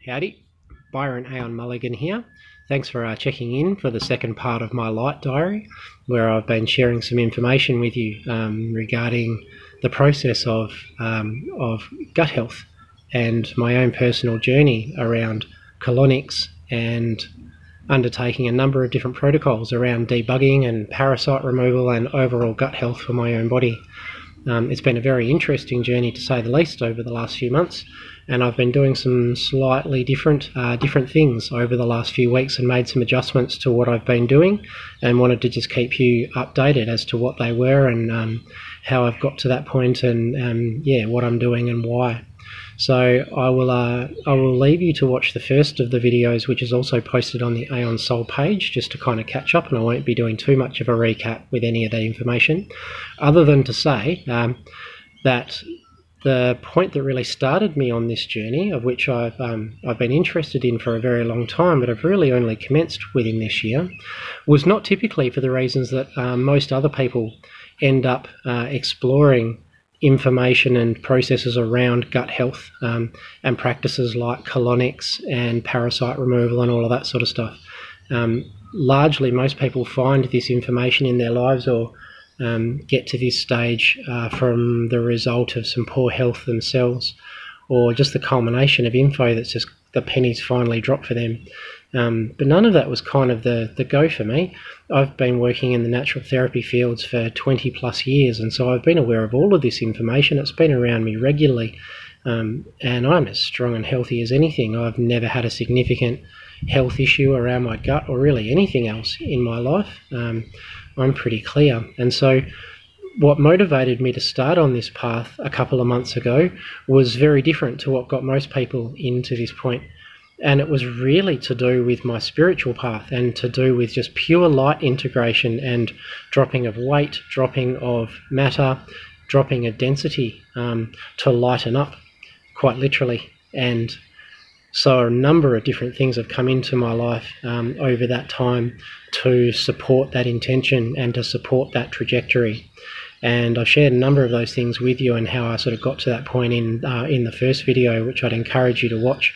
Howdy, Byron Aeon Mulligan here. Thanks for checking in for the second part of my light diary, where I've been sharing some information with you regarding the process of gut health and my own personal journey around colonics and undertaking a number of different protocols around debugging and parasite removal and overall gut health for my own body. It's been a very interesting journey, to say the least, over the last few months, and I've been doing some slightly different things over the last few weeks and made some adjustments to what I've been doing, and wanted to just keep you updated as to what they were and how I've got to that point and yeah, what I'm doing and why. So I will leave you to watch the first of the videos, which is also posted on the Aeon Soul page, just to kind of catch up, and I won't be doing too much of a recap with any of the information, other than to say that the point that really started me on this journey, of which I've been interested in for a very long time, but I've really only commenced within this year, was not typically for the reasons that most other people end up exploring information and processes around gut health and practices like colonics and parasite removal and all of that sort of stuff. Largely, most people find this information in their lives or get to this stage from the result of some poor health themselves, or just the culmination of info that's just the pennies finally dropped for them. But none of that was kind of the go for me. I've been working in the natural therapy fields for 20 plus years, and so I've been aware of all of this information. It's been around me regularly, and I'm as strong and healthy as anything. I've never had a significant health issue around my gut or really anything else in my life. I'm pretty clear. And so what motivated me to start on this path a couple of months ago was very different to what got most people into this point. And it was really to do with my spiritual path and to do with just pure light integration and dropping of weight, dropping of matter, dropping of density to lighten up, quite literally. And so a number of different things have come into my life over that time to support that intention and to support that trajectory. And I've shared a number of those things with you and how I sort of got to that point in the first video, which I'd encourage you to watch.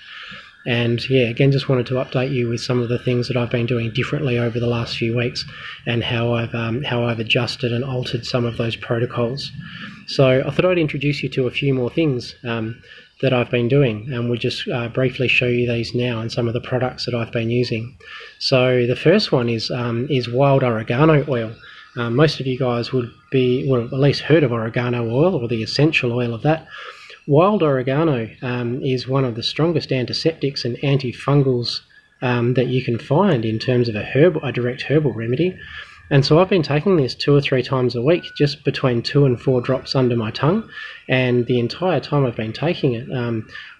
And yeah, again, just wanted to update you with some of the things that I've been doing differently over the last few weeks and how I've adjusted and altered some of those protocols. So I thought I'd introduce you to a few more things that I've been doing, and we'll just briefly show you these now and some of the products that I've been using. So the first one is wild oregano oil. Most of you guys would have at least heard of oregano oil or the essential oil of that. Wild oregano is one of the strongest antiseptics and antifungals that you can find in terms of a direct herbal remedy. And so I've been taking this 2 or 3 times a week, just between 2 and 4 drops under my tongue. And the entire time I've been taking it,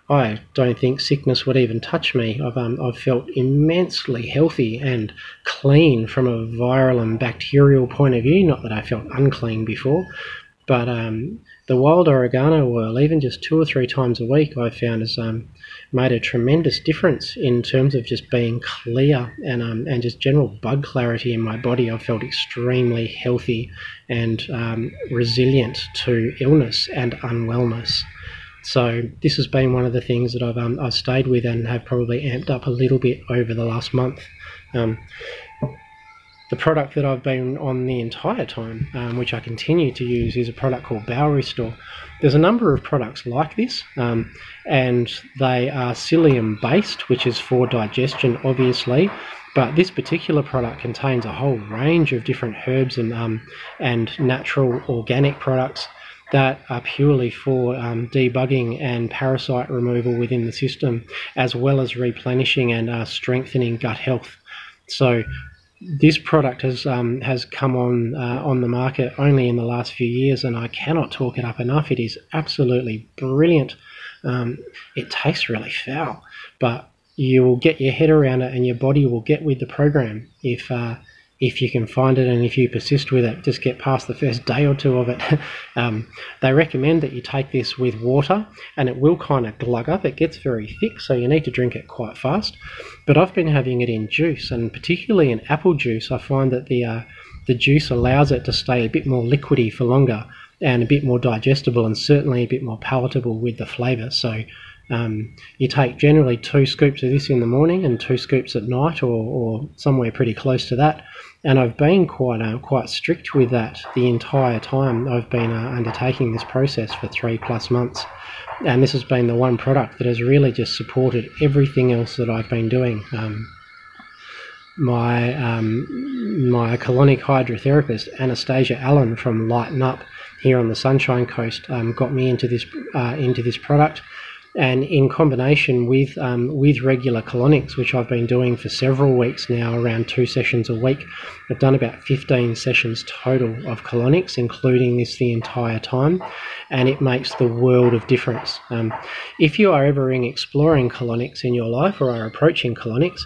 I don't think sickness would even touch me. I've felt immensely healthy and clean from a viral and bacterial point of view. Not that I felt unclean before, but the wild oregano oil, even just 2 or 3 times a week, I found has made a tremendous difference in terms of just being clear and just general bug clarity in my body. I've felt extremely healthy and resilient to illness and unwellness. So this has been one of the things that I've stayed with and have probably amped up a little bit over the last month. The product that I've been on the entire time, which I continue to use, is a product called Bowel Restore. There's a number of products like this, and they are psyllium based, which is for digestion, obviously. But this particular product contains a whole range of different herbs and natural organic products that are purely for debugging and parasite removal within the system, as well as replenishing and strengthening gut health. So this product has come on the market only in the last few years, and I cannot talk it up enough. It is absolutely brilliant. It tastes really foul, but you will get your head around it and your body will get with the program if you can find it and if you persist with it. Just get past the first day or 2 of it. They recommend that you take this with water, and it will kind of glug up. It gets very thick, so you need to drink it quite fast. But I've been having it in juice, and particularly in apple juice. I find that the juice allows it to stay a bit more liquidy for longer and a bit more digestible, and certainly a bit more palatable with the flavour. So You take generally 2 scoops of this in the morning and 2 scoops at night, or somewhere pretty close to that. And I've been quite strict with that the entire time I've been undertaking this process for 3+ months. And this has been the one product that has really just supported everything else that I've been doing. My colonic hydrotherapist, Anastasia Allen from Lighten Up here on the Sunshine Coast, got me into this product. And in combination with regular colonics, which I've been doing for several weeks now, around 2 sessions a week, I've done about 15 sessions total of colonics, including this the entire time, and it makes the world of difference. If you are ever exploring colonics in your life or are approaching colonics,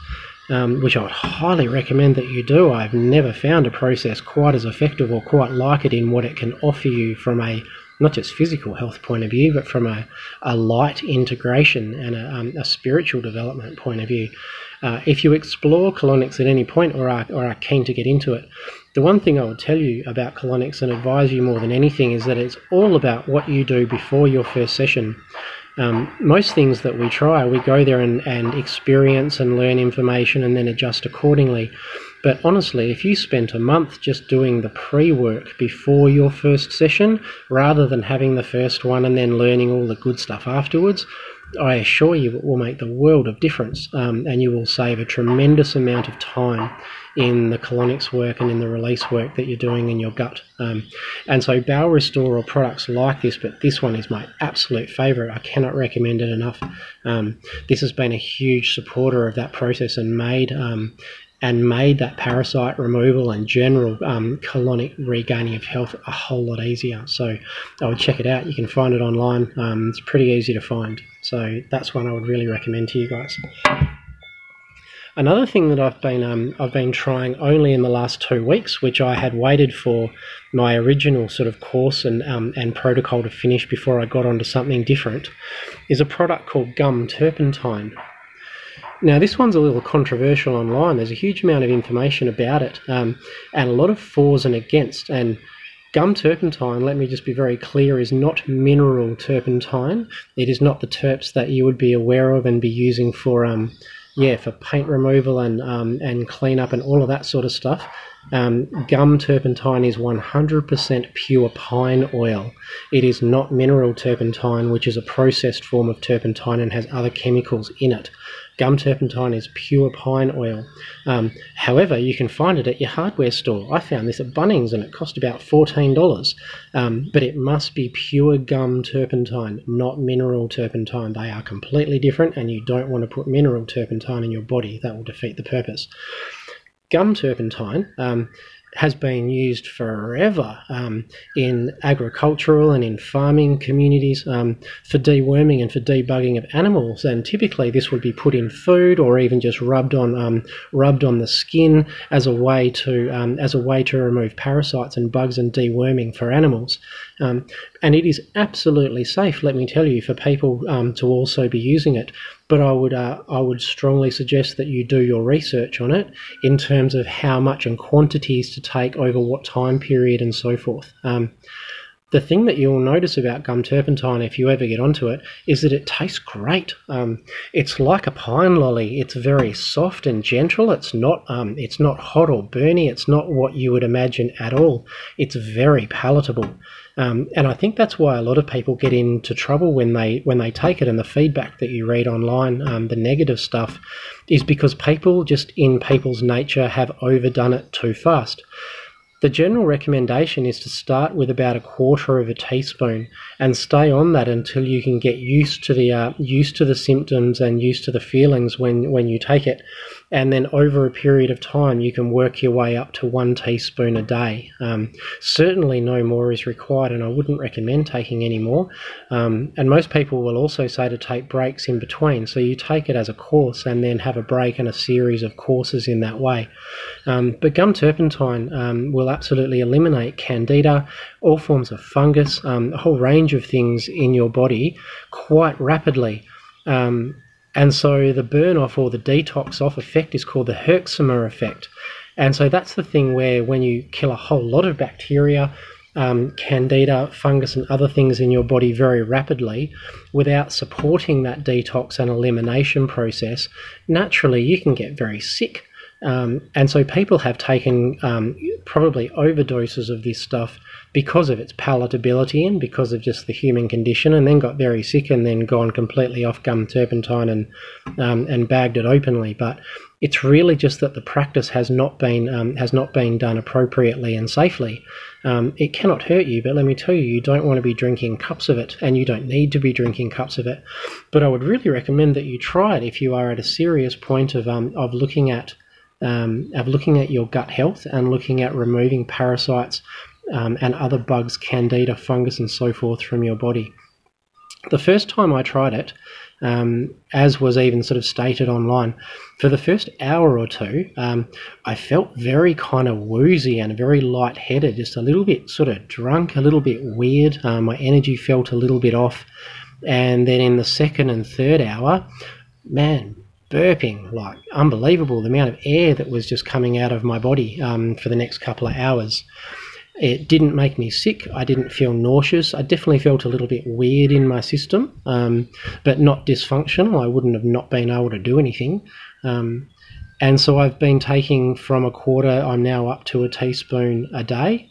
which I would highly recommend that you do, I've never found a process quite as effective or quite like it in what it can offer you from a not just physical health point of view, but from a light integration and a spiritual development point of view. If you explore colonics at any point or are keen to get into it, the one thing I would tell you about colonics and advise you more than anything is that it's all about what you do before your first session. Most things that we try, we go there and experience and learn information and then adjust accordingly. But honestly, if you spent a month just doing the pre-work before your first session, rather than having the first one and then learning all the good stuff afterwards, I assure you it will make the world of difference, and you will save a tremendous amount of time in the colonics work and in the release work that you're doing in your gut. And so Bowel Restore or products like this, but this one is my absolute favourite. I cannot recommend it enough. This has been a huge supporter of that process and made that parasite removal and general colonic regaining of health a whole lot easier. So I would check it out. You can find it online. It's pretty easy to find. So that's one I would really recommend to you guys. Another thing that I've been trying only in the last 2 weeks, which I had waited for my original sort of course and protocol to finish before I got onto something different, is a product called gum turpentine. Now, this one's a little controversial online. There's a huge amount of information about it, and a lot of fors and against. And gum turpentine, let me just be very clear, is not mineral turpentine. It is not the terps that you would be aware of and be using for paint removal and cleanup and all of that sort of stuff. Gum turpentine is 100% pure pine oil. It is not mineral turpentine, which is a processed form of turpentine and has other chemicals in it. Gum turpentine is pure pine oil. However, you can find it at your hardware store. I found this at Bunnings and it cost about $14. But it must be pure gum turpentine, not mineral turpentine. They are completely different, and you don't want to put mineral turpentine in your body. That will defeat the purpose. Gum turpentine has been used forever in agricultural and in farming communities for deworming and for debugging of animals, and typically this would be put in food or even just rubbed on the skin as a way to remove parasites and bugs and deworming for animals. And it is absolutely safe, let me tell you, for people to also be using it. But I would strongly suggest that you do your research on it in terms of how much and quantities to take over what time period and so forth. The thing that you'll notice about gum turpentine, if you ever get onto it, is that it tastes great. It's like a pine lolly. It's very soft and gentle. It's not hot or burny. It's not what you would imagine at all. It's very palatable. And I think that's why a lot of people get into trouble when they take it, and the feedback that you read online, the negative stuff, is because people just in people's nature have overdone it too fast. The general recommendation is to start with about 1/4 teaspoon and stay on that until you can get used to the symptoms and used to the feelings when you take it. And then over a period of time, you can work your way up to 1 teaspoon a day. Certainly no more is required, and I wouldn't recommend taking any more. And most people will also say to take breaks in between. So you take it as a course and then have a break and a series of courses in that way. But gum turpentine will absolutely eliminate candida, all forms of fungus, a whole range of things in your body quite rapidly. And so the burn off or the detox off effect is called the Herxheimer effect. And so that's the thing where when you kill a whole lot of bacteria, candida, fungus and other things in your body very rapidly without supporting that detox and elimination process, naturally you can get very sick. And so people have taken probably overdoses of this stuff because of its palatability and because of just the human condition, and then got very sick and then gone completely off gum turpentine and bagged it openly. But it's really just that the practice has not been done appropriately and safely. It cannot hurt you, but let me tell you, you don't want to be drinking cups of it, and you don't need to be drinking cups of it. But I would really recommend that you try it if you are at a serious point of looking at your gut health and looking at removing parasites and other bugs, candida, fungus and so forth from your body. The first time I tried it, as was even sort of stated online, for the first hour or two, I felt very kind of woozy and very lightheaded, just a little bit sort of drunk, a little bit weird. My energy felt a little bit off. And then in the second and third hour, man, burping, like unbelievable, the amount of air that was just coming out of my body for the next couple of hours. It didn't make me sick. I didn't feel nauseous. I definitely felt a little bit weird in my system, but not dysfunctional. I wouldn't have not been able to do anything. And so I've been taking from a quarter, I'm now up to a teaspoon a day.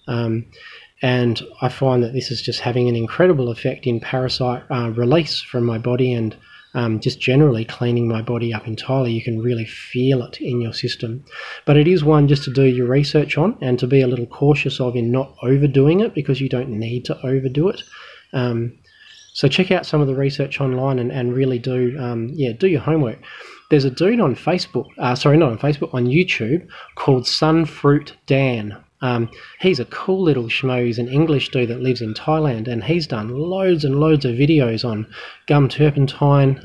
And I find that this is just having an incredible effect in parasite release from my body, and just generally cleaning my body up entirely. You can really feel it in your system. But it is one just to do your research on and to be a little cautious of in not overdoing it, because you don't need to overdo it. So check out some of the research online and really do your homework. There's a dude on Facebook, on YouTube called Sunfruit Dan. He's a cool little schmo. He's an English dude that lives in Thailand, and he's done loads and loads of videos on gum turpentine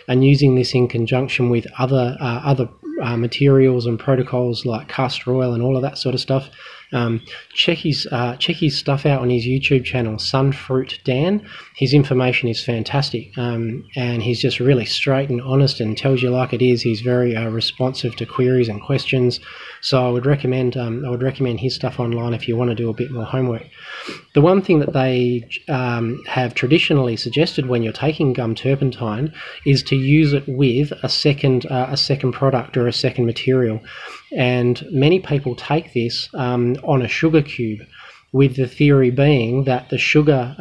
and using this in conjunction with other materials and protocols like castor oil and all of that sort of stuff. Check his stuff out on his YouTube channel, Sunfruit Dan. His information is fantastic, and he's just really straight and honest and tells you like it is. He's very responsive to queries and questions. So I would recommend his stuff online if you want to do a bit more homework. The one thing that they have traditionally suggested when you're taking gum turpentine is to use it with a second product or a second material. And many people take this on a sugar cube, with the theory being that the sugar,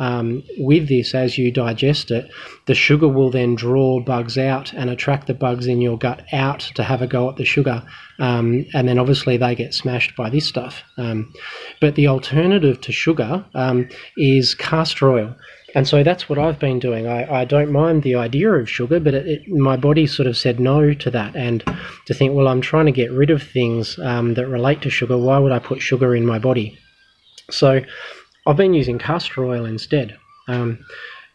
with this, as you digest it, the sugar will then draw bugs out and attract the bugs in your gut out to have a go at the sugar. And then obviously they get smashed by this stuff. But the alternative to sugar is castor oil. And so that's what I've been doing. I don't mind the idea of sugar, but my body sort of said no to that. And to think, well, I'm trying to get rid of things that relate to sugar. Why would I put sugar in my body? So I've been using castor oil instead.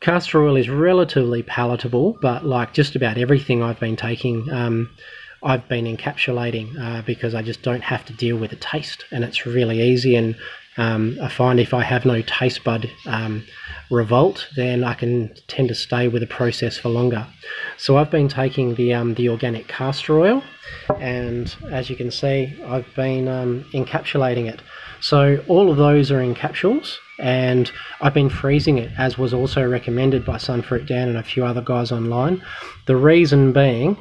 Castor oil is relatively palatable, but like just about everything I've been taking, I've been encapsulating because I just don't have to deal with the taste, and it's really easy. And I find if I have no taste bud revolt, then I can tend to stay with the process for longer. So I've been taking the organic castor oil, and as you can see, I've been encapsulating it. So all of those are in capsules, and I've been freezing it, as was also recommended by Sunfruit Dan and a few other guys online. The reason being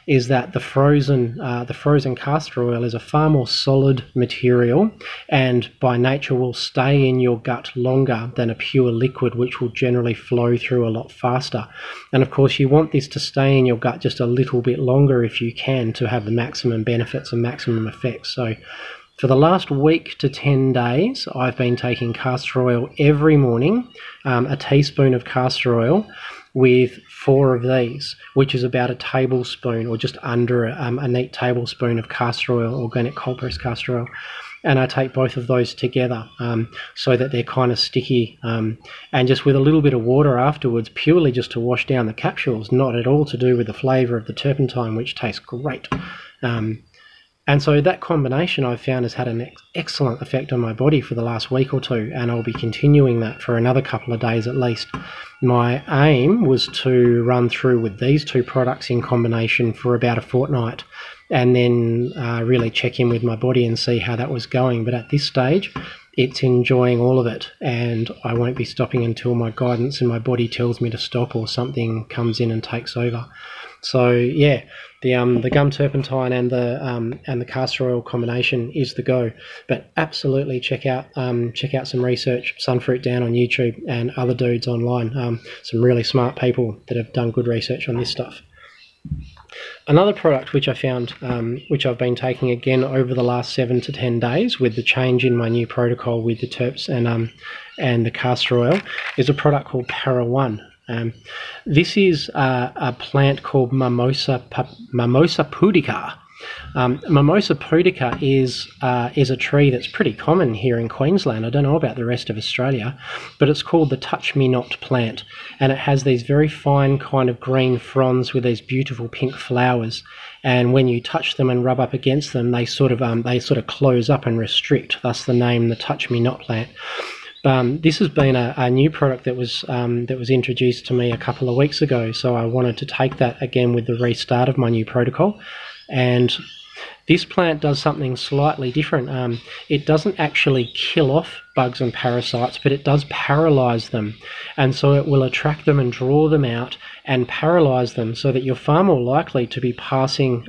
is that the frozen castor oil is a far more solid material, and by nature will stay in your gut longer than a pure liquid, which will generally flow through a lot faster. And of course you want this to stay in your gut just a little bit longer if you can, to have the maximum benefits and maximum effects. So for the last week to 10 days, I've been taking castor oil every morning, a teaspoon of castor oil with 4 of these, which is about a tablespoon or just under a neat tablespoon of castor oil, organic cold-pressed castor oil. And I take both of those together so that they're kind of sticky, and just with a little bit of water afterwards, purely just to wash down the capsules, not at all to do with the flavour of the turpentine, which tastes great. And so that combination I've found has had an excellent effect on my body for the last week or two, and I'll be continuing that for another couple of days at least. My aim was to run through with these two products in combination for about a fortnight, and then really check in with my body and see how that was going. But at this stage, it's enjoying all of it, and I won't be stopping until my guidance and my body tells me to stop or something comes in and takes over. So yeah, the gum turpentine and the castor oil combination is the go. But absolutely check out some research, Sunfruit Down on YouTube and other dudes online. Some really smart people that have done good research on this stuff. Another product which I found, which I've been taking again over the last 7 to 10 days with the change in my new protocol with the terps and the castor oil, is a product called Paraone. This is a plant called Mimosa pudica. Mimosa pudica is a tree that's pretty common here in Queensland. I don't know about the rest of Australia, but it's called the touch-me-not plant, and it has these very fine kind of green fronds with these beautiful pink flowers. And when you touch them and rub up against them, they sort of close up and restrict. Thus the name, the touch-me-not plant. This has been a new product that was introduced to me a couple of weeks ago, so I wanted to take that again with the restart of my new protocol. And this plant does something slightly different. It doesn't actually kill off bugs and parasites, but it does paralyze them, and so it will attract them and draw them out and paralyze them, so that you're far more likely to be passing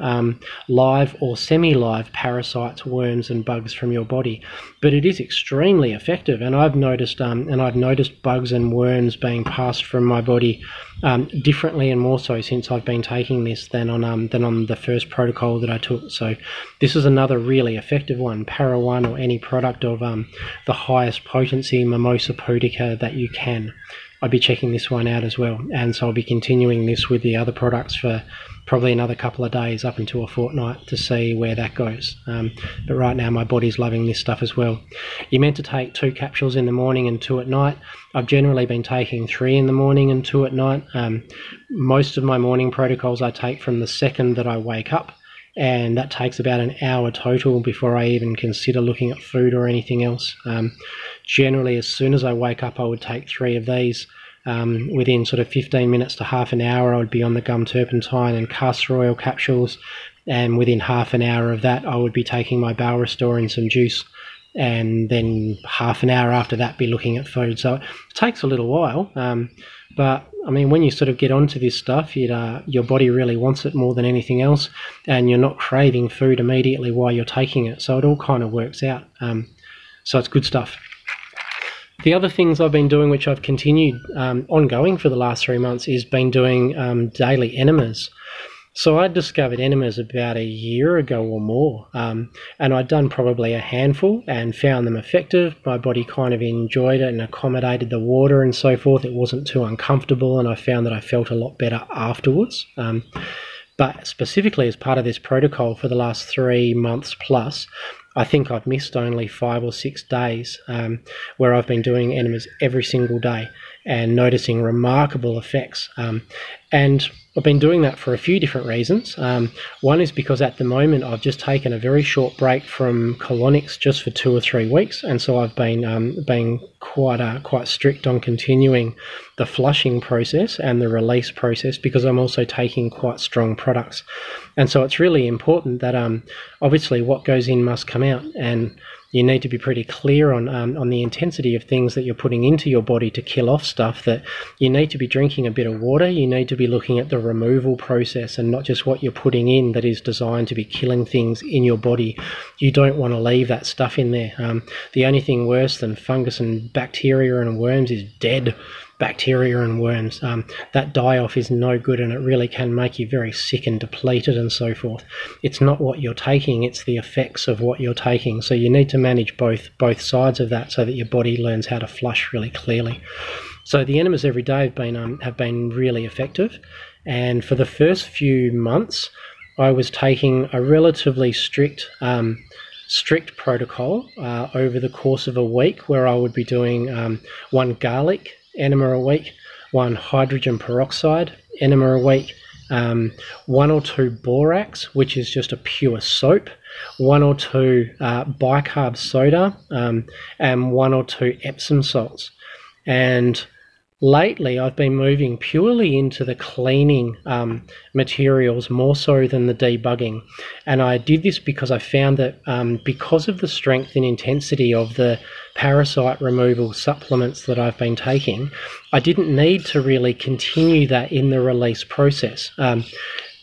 live or semi-live parasites, worms and bugs from your body. But it is extremely effective, and I've noticed bugs and worms being passed from my body differently and more so since I've been taking this than on the first protocol that I took. So this is another really effective one, Paraone, or any product of the highest potency Mimosa pudica that you can. I'll be checking this one out as well, and so I'll be continuing this with the other products for probably another couple of days, up until a fortnight, to see where that goes. But right now my body's loving this stuff as well. You're meant to take 2 capsules in the morning and 2 at night. I've generally been taking 3 in the morning and 2 at night. Most of my morning protocols I take from the second that I wake up, and that takes about an hour total before I even consider looking at food or anything else. Generally, as soon as I wake up, I would take 3 of these. Within sort of 15 minutes to half an hour, I would be on the gum turpentine and castor oil capsules, and within half an hour of that, I would be taking my Bowel Restore and some juice, and then half an hour after that be looking at food. So it takes a little while, but I mean, when you sort of get onto this stuff, your body really wants it more than anything else, and you're not craving food immediately while you're taking it, so it all kind of works out. So it's good stuff. The other things I've been doing, which I've continued ongoing for the last 3 months, is been doing daily enemas. So I discovered enemas about a year ago or more, and I'd done probably a handful and found them effective. My body kind of enjoyed it and accommodated the water and so forth. It wasn't too uncomfortable, and I found that I felt a lot better afterwards. But specifically as part of this protocol for the last 3 months plus, I think I've missed only 5 or 6 days where I've been doing enemas every single day and noticing remarkable effects. And I've been doing that for a few different reasons. One is because at the moment I've just taken a very short break from Colonics just for 2 or 3 weeks, and so I've been quite strict on continuing the flushing process and the release process, because I'm also taking quite strong products. And so it's really important that obviously what goes in must come out, and you need to be pretty clear on the intensity of things that you're putting into your body to kill off stuff. That you need to be drinking a bit of water, you need to be looking at the removal process and not just what you're putting in that is designed to be killing things in your body. You don't want to leave that stuff in there. The only thing worse than fungus and bacteria and worms is dead bacteria and worms. That die-off is no good, and it really can make you very sick and depleted and so forth. It's not what you're taking, it's the effects of what you're taking. So you need to manage both sides of that so that your body learns how to flush really clearly. So the enemas every day have been really effective, and for the first few months I was taking a relatively strict protocol over the course of a week, where I would be doing 1 garlic enema a week, 1 hydrogen peroxide enema a week, 1 or 2 borax, which is just a pure soap, 1 or 2 bicarb soda, and 1 or 2 Epsom salts. And lately I've been moving purely into the cleaning materials more so than the debugging. And I did this because I found that because of the strength and intensity of the parasite removal supplements that I've been taking, I didn't need to really continue that in the release process.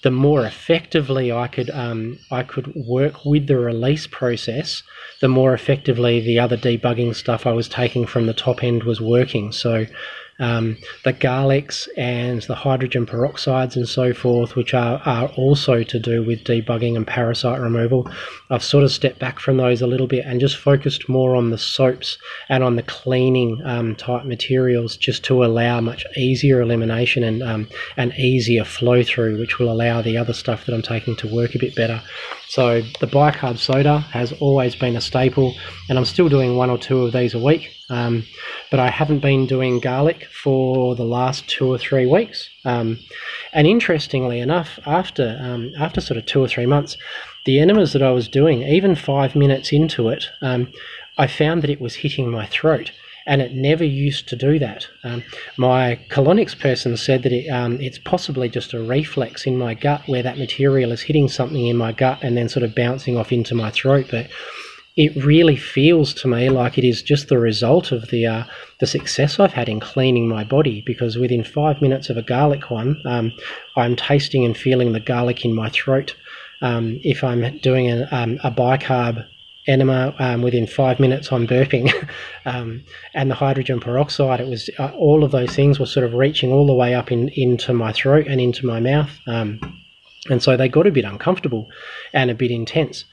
The more effectively I could work with the release process, the more effectively the other debugging stuff I was taking from the top end was working. So the garlics and the hydrogen peroxides and so forth, which are also to do with debugging and parasite removal, I've sort of stepped back from those a little bit and just focused more on the soaps and on the cleaning type materials, just to allow much easier elimination and an easier flow through, which will allow the other stuff that I'm taking to work a bit better. So the bicarb soda has always been a staple, and I'm still doing 1 or 2 of these a week. But I haven't been doing garlic for the last 2 or 3 weeks. And interestingly enough, after sort of 2 or 3 months, the enemas that I was doing, even 5 minutes into it, I found that it was hitting my throat. And it never used to do that. My colonics person said that it's possibly just a reflex in my gut where that material is hitting something in my gut and then sort of bouncing off into my throat. But it really feels to me like it is just the result of the success I've had in cleaning my body, because within 5 minutes of a garlic one, I'm tasting and feeling the garlic in my throat. If I'm doing a bicarb enema, within 5 minutes I'm burping. And the hydrogen peroxide, it was all of those things were sort of reaching all the way up into my throat and into my mouth, and so they got a bit uncomfortable and a bit intense.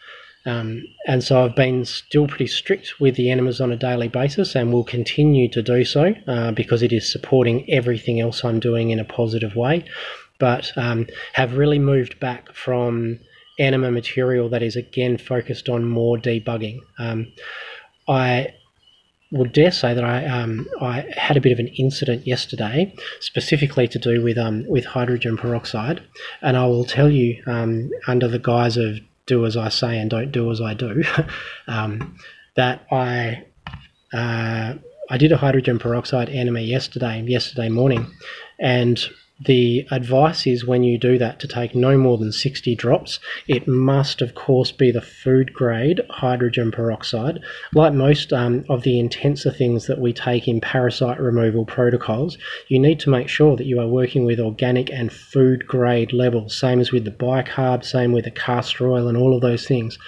And so I've been still pretty strict with the enemas on a daily basis, and will continue to do so because it is supporting everything else I'm doing in a positive way, but have really moved back from enema material that is again focused on more debugging. I would dare say that I had a bit of an incident yesterday, specifically to do with hydrogen peroxide, and I will tell you, under the guise of do as I say and don't do as I do, that I did a hydrogen peroxide enema yesterday morning, and the advice is when you do that to take no more than 60 drops. It must, of course, be the food grade hydrogen peroxide. Like most of the intenser things that we take in parasite removal protocols, you need to make sure that you are working with organic and food grade levels, same as with the bicarb, same with the castor oil and all of those things.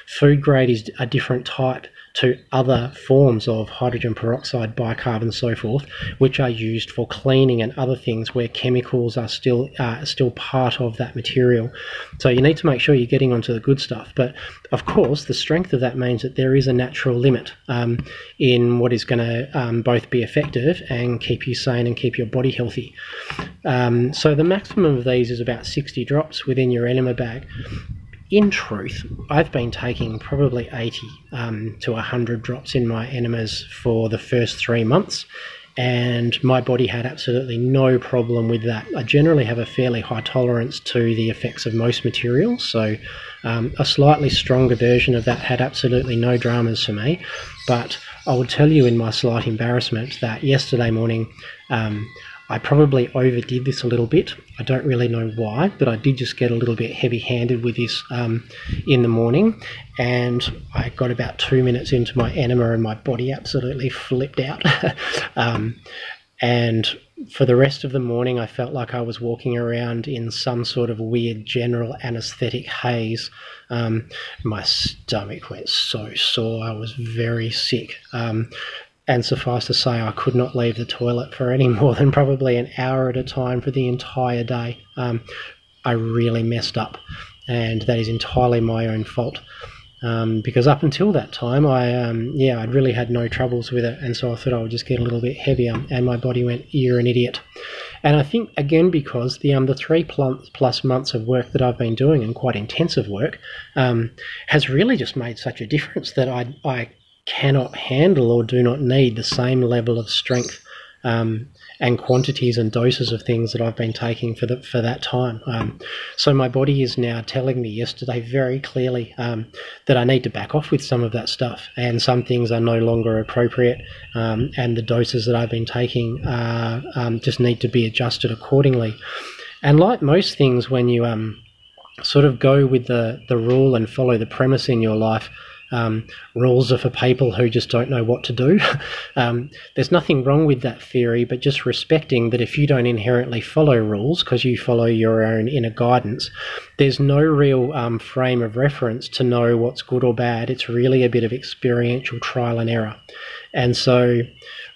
Food grade is a different type to other forms of hydrogen peroxide, bicarb and so forth, which are used for cleaning and other things where chemicals are still part of that material. So you need to make sure you're getting onto the good stuff. But of course, the strength of that means that there is a natural limit in what is going to both be effective and keep you sane and keep your body healthy. So the maximum of these is about 60 drops within your enema bag. In truth, I've been taking probably 80 to 100 drops in my enemas for the first 3 months, and my body had absolutely no problem with that. I generally have a fairly high tolerance to the effects of most materials, so a slightly stronger version of that had absolutely no dramas for me. But I will tell you in my slight embarrassment that yesterday morning, I probably overdid this a little bit. I don't really know why, but I did just get a little bit heavy-handed with this in the morning, and I got about 2 minutes into my enema and my body absolutely flipped out. And for the rest of the morning, I felt like I was walking around in some sort of weird general anaesthetic haze. My stomach went so sore. I was very sick. And suffice to say, I could not leave the toilet for any more than probably an hour at a time for the entire day. I really messed up, and that is entirely my own fault. Because up until that time, I'd really had no troubles with it, and so I thought I would just get a little bit heavier, and my body went, "You're an idiot." And I think, again, because the 3+ months of work that I've been doing, and quite intensive work, has really just made such a difference that I cannot handle or do not need the same level of strength and quantities and doses of things that I've been taking for that time. So my body is now telling me yesterday very clearly that I need to back off with some of that stuff, and some things are no longer appropriate, and the doses that I've been taking just need to be adjusted accordingly. And like most things, when you sort of go with the rule and follow the premise in your life, rules are for people who just don't know what to do. There's nothing wrong with that theory, but just respecting that if you don't inherently follow rules because you follow your own inner guidance, there's no real frame of reference to know what's good or bad. It's really a bit of experiential trial and error. And so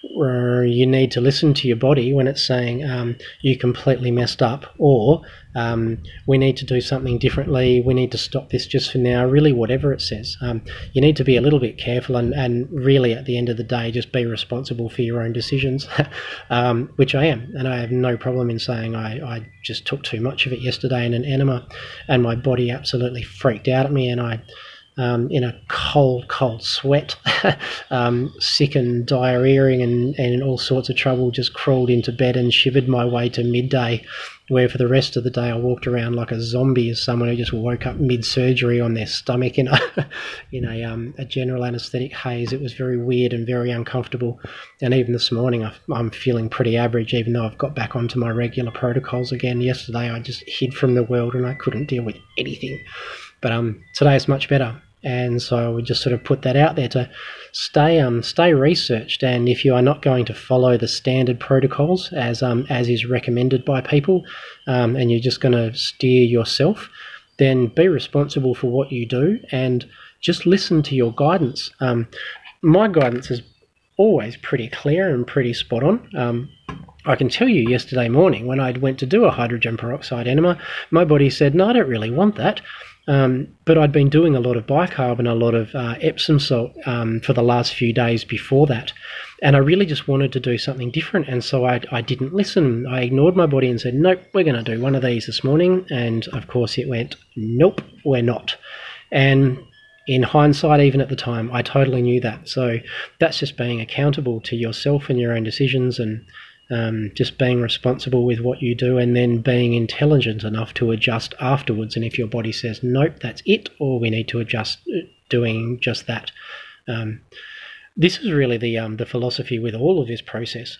you need to listen to your body when it's saying you completely messed up, or we need to do something differently, we need to stop this just for now, really whatever it says. You need to be a little bit careful and really at the end of the day just be responsible for your own decisions, which I am, and I have no problem in saying I just took too much of it yesterday in an enema, and my body absolutely freaked out at me, and I in a cold sweat, sick and diarrheaing and in all sorts of trouble, just crawled into bed and shivered my way to midday, where for the rest of the day I walked around like a zombie, as someone who just woke up mid-surgery on their stomach in a general anaesthetic haze. It was very weird and very uncomfortable, and even this morning I'm feeling pretty average, even though I've got back onto my regular protocols again. Yesterday I just hid from the world and I couldn't deal with anything, but today it's much better. And so I would just sort of put that out there to stay researched. And if you are not going to follow the standard protocols as is recommended by people, and you're just going to steer yourself, then be responsible for what you do and just listen to your guidance. My guidance is always pretty clear and pretty spot on. I can tell you yesterday morning when I went to do a hydrogen peroxide enema, my body said, no, I don't really want that. But I'd been doing a lot of bicarb and a lot of Epsom salt for the last few days before that, and I really just wanted to do something different, and so I didn't listen. I ignored my body and said, nope, we're going to do one of these this morning, and of course it went, nope, we're not. And in hindsight, even at the time, I totally knew that. So that's just being accountable to yourself and your own decisions, and just being responsible with what you do, and then being intelligent enough to adjust afterwards. And if your body says, nope, that's it, or we need to adjust, doing just that. This is really the philosophy with all of this process.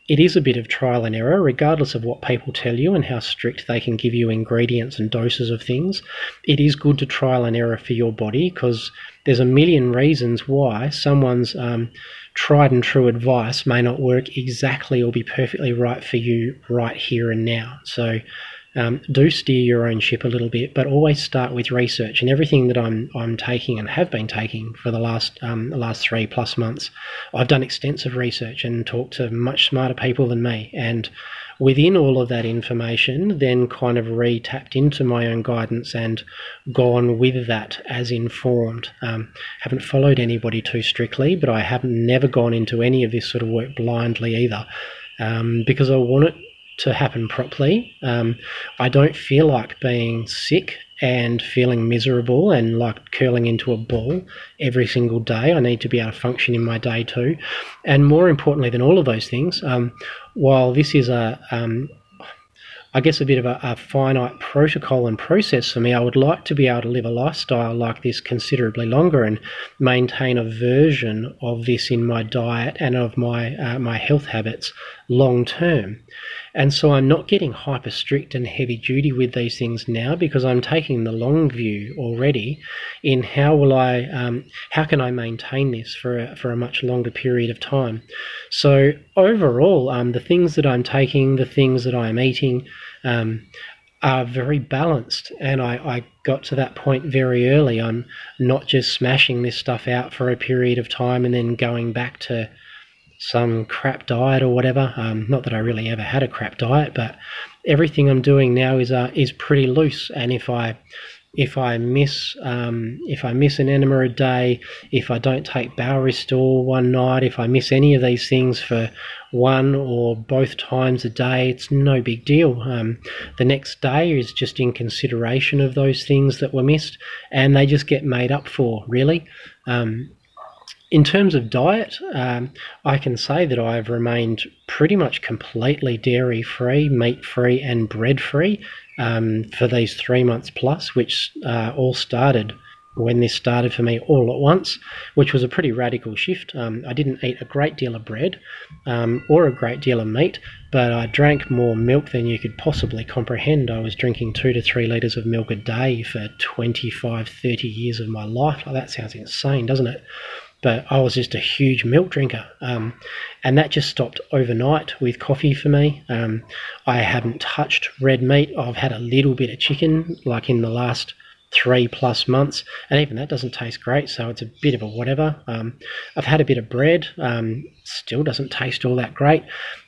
It is a bit of trial and error, regardless of what people tell you and how strict they can give you ingredients and doses of things. It is good to trial and error for your body, because there's a million reasons why someone's tried and true advice may not work exactly or be perfectly right for you right here and now. So do steer your own ship a little bit, but always start with research. And everything that I'm taking and have been taking for the last 3+ months, I've done extensive research and talked to much smarter people than me. And within all of that information, then kind of re-tapped into my own guidance and gone with that as informed. Haven't followed anybody too strictly, but I haven't never gone into any of this sort of work blindly either, because I want it to happen properly. I don't feel like being sick and feeling miserable and like curling into a ball every single day. I need to be able to function in my day too. And more importantly than all of those things, while this is I guess a bit of a finite protocol and process for me, I would like to be able to live a lifestyle like this considerably longer and maintain a version of this in my diet and of my health habits long term. And so I'm not getting hyper strict and heavy duty with these things now, because I'm taking the long view already in how can I maintain this for a much longer period of time. So overall, the things that I'm taking, the things that I'm eating, are very balanced, and I got to that point very early. I'm not just smashing this stuff out for a period of time and then going back to some crap diet or whatever. Not that I really ever had a crap diet, but everything I'm doing now is pretty loose. And if I miss an enema a day, if I don't take Bowel Restore one night, if I miss any of these things for one or both times a day, it's no big deal. The next day is just in consideration of those things that were missed, and they just get made up for, really. In terms of diet, I can say that I've remained pretty much completely dairy-free, meat-free and bread-free for these 3 months plus, which all started when this started for me all at once, which was a pretty radical shift. I didn't eat a great deal of bread or a great deal of meat, but I drank more milk than you could possibly comprehend. I was drinking 2 to 3 litres of milk a day for 25, 30 years of my life. Like, that sounds insane, doesn't it? But I was just a huge milk drinker, and that just stopped overnight with coffee for me. I haven't touched red meat. I've had a little bit of chicken, like in the last 3+ months, and even that doesn't taste great, so it's a bit of a whatever. I've had a bit of bread, still doesn't taste all that great,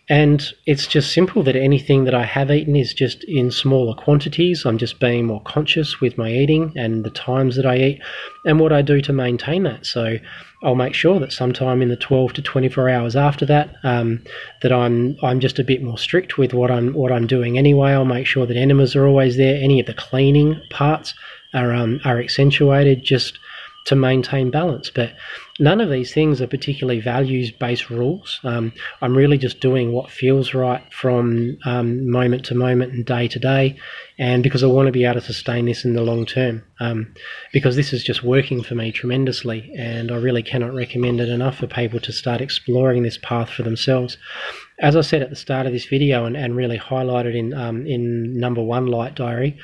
and it's just simple that anything that I have eaten is just in smaller quantities. I'm just being more conscious with my eating and the times that I eat and what I do to maintain that. So I'll make sure that sometime in the 12 to 24 hours after that, that I'm just a bit more strict with what I'm doing anyway. I'll make sure that enemas are always there. Any of the cleaning parts are accentuated just to maintain balance. But none of these things are particularly values-based rules. I'm really just doing what feels right from moment to moment and day to day, and because I want to be able to sustain this in the long term, because this is just working for me tremendously, and I really cannot recommend it enough for people to start exploring this path for themselves. As I said at the start of this video, and really highlighted in number 1 Light Diary,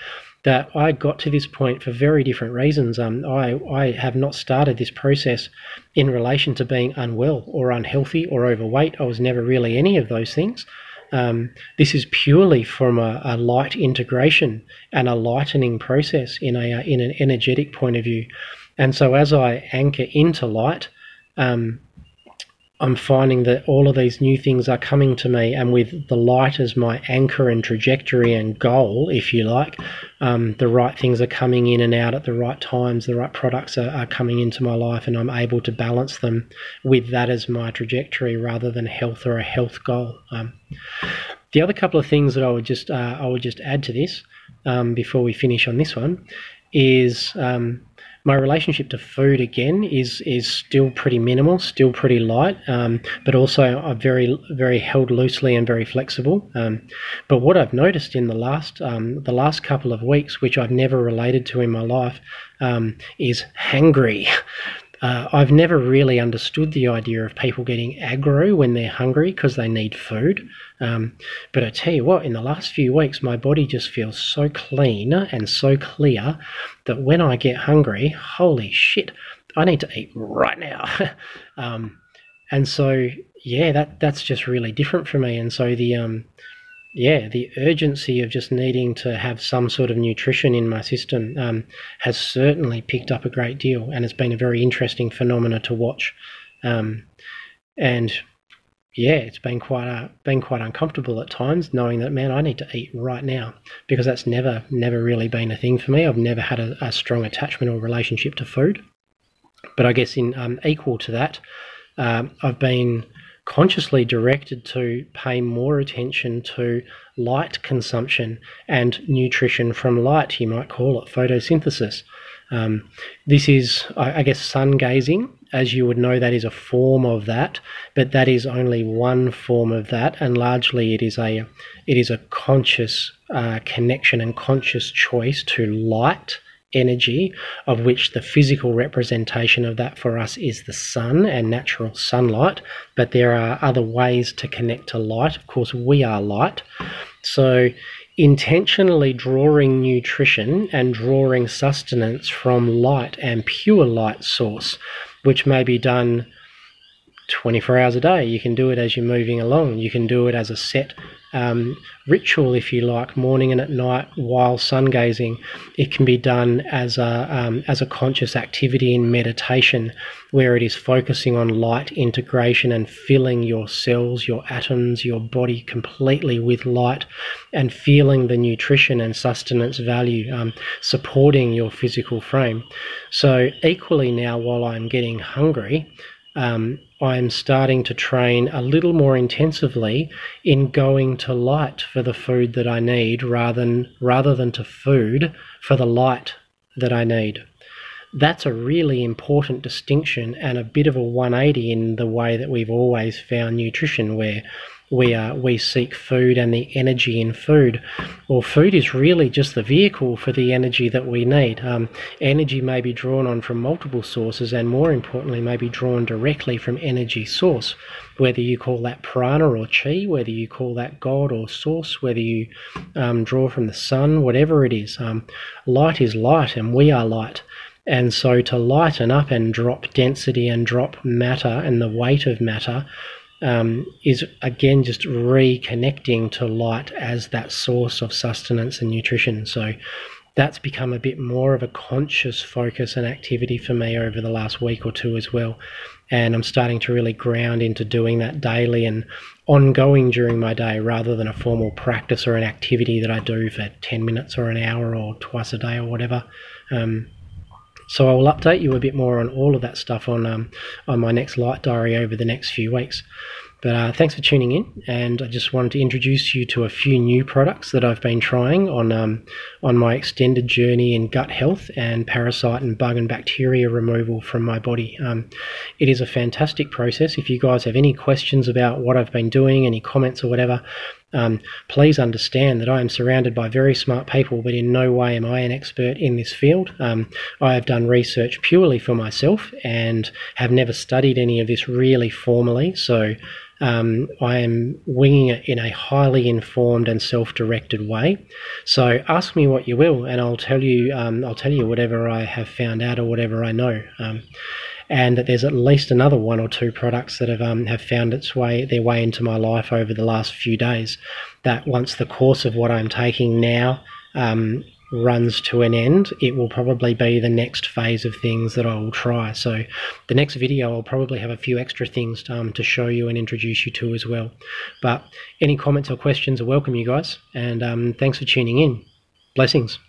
that I got to this point for very different reasons. I have not started this process in relation to being unwell or unhealthy or overweight. I was never really any of those things. This is purely from a light integration and a lightening process in an energetic point of view. And so as I anchor into light, I'm finding that all of these new things are coming to me, and with the light as my anchor and trajectory and goal, if you like, the right things are coming in and out at the right times, the right products are coming into my life, and I'm able to balance them with that as my trajectory rather than health or a health goal. The other couple of things that I would just add to this before we finish on this one is my relationship to food, again, is still pretty minimal, still pretty light, but also very, very held loosely and very flexible. But what I've noticed in the last couple of weeks, which I've never related to in my life, is hangry. I've never really understood the idea of people getting aggro when they're hungry because they need food. But I tell you what, in the last few weeks, my body just feels so clean and so clear that when I get hungry, holy shit, I need to eat right now. And so, yeah, that's just really different for me. And so the urgency of just needing to have some sort of nutrition in my system has certainly picked up a great deal, and it's been a very interesting phenomena to watch. And yeah, it's been quite uncomfortable at times, knowing that, man, I need to eat right now, because that's never really been a thing for me. I've never had a strong attachment or relationship to food. But I guess in equal to that, I've been consciously directed to pay more attention to light consumption and nutrition from light. You might call it photosynthesis. This is, I guess, sun gazing. As you would know, that is a form of that, but that is only one form of that, and largely it is a conscious connection and conscious choice to light energy, of which the physical representation of that for us is the sun and natural sunlight. But there are other ways to connect to light. Of course, we are light. So intentionally drawing nutrition and drawing sustenance from light and pure light source, which may be done 24 hours a day. You can do it as you're moving along. You can do it as a set ritual, if you like, morning and at night while sun gazing. It can be done as a conscious activity in meditation, where it is focusing on light integration and filling your cells, your atoms, your body completely with light, and feeling the nutrition and sustenance value, supporting your physical frame. So equally now, while I'm getting hungry, I'm starting to train a little more intensively in going to light for the food that I need, rather than to food for the light that I need. that's a really important distinction and a bit of a 180 in the way that we've always found nutrition, where we seek food and the energy in food. Well, food is really just the vehicle for the energy that we need. Energy may be drawn on from multiple sources, and more importantly may be drawn directly from energy source, whether you call that prana or chi, whether you call that God or source, whether you draw from the sun, whatever it is. Light is light, and we are light. And so to lighten up and drop density and drop matter and the weight of matter is again just reconnecting to light as that source of sustenance and nutrition. So that's become a bit more of a conscious focus and activity for me over the last week or two as well. And I'm starting to really ground into doing that daily and ongoing during my day, rather than a formal practice or an activity that I do for 10 minutes or an hour or twice a day or whatever. So I will update you a bit more on all of that stuff on my next light diary over the next few weeks. But thanks for tuning in, and I just wanted to introduce you to a few new products that I've been trying on my extended journey in gut health and parasite and bug and bacteria removal from my body. It is a fantastic process. If you guys have any questions about what I've been doing, any comments or whatever, please understand that I am surrounded by very smart people, but in no way am I an expert in this field. I have done research purely for myself and have never studied any of this really formally, so I am winging it in a highly informed and self-directed way. So ask me what you will, and I'll tell you whatever I have found out or whatever I know. And that there's at least another one or two products that have found their way into my life over the last few days, that once the course of what I'm taking now runs to an end, it will probably be the next phase of things that I will try. So the next video I'll probably have a few extra things to show you and introduce you to as well. But any comments or questions are welcome, you guys, and thanks for tuning in. Blessings.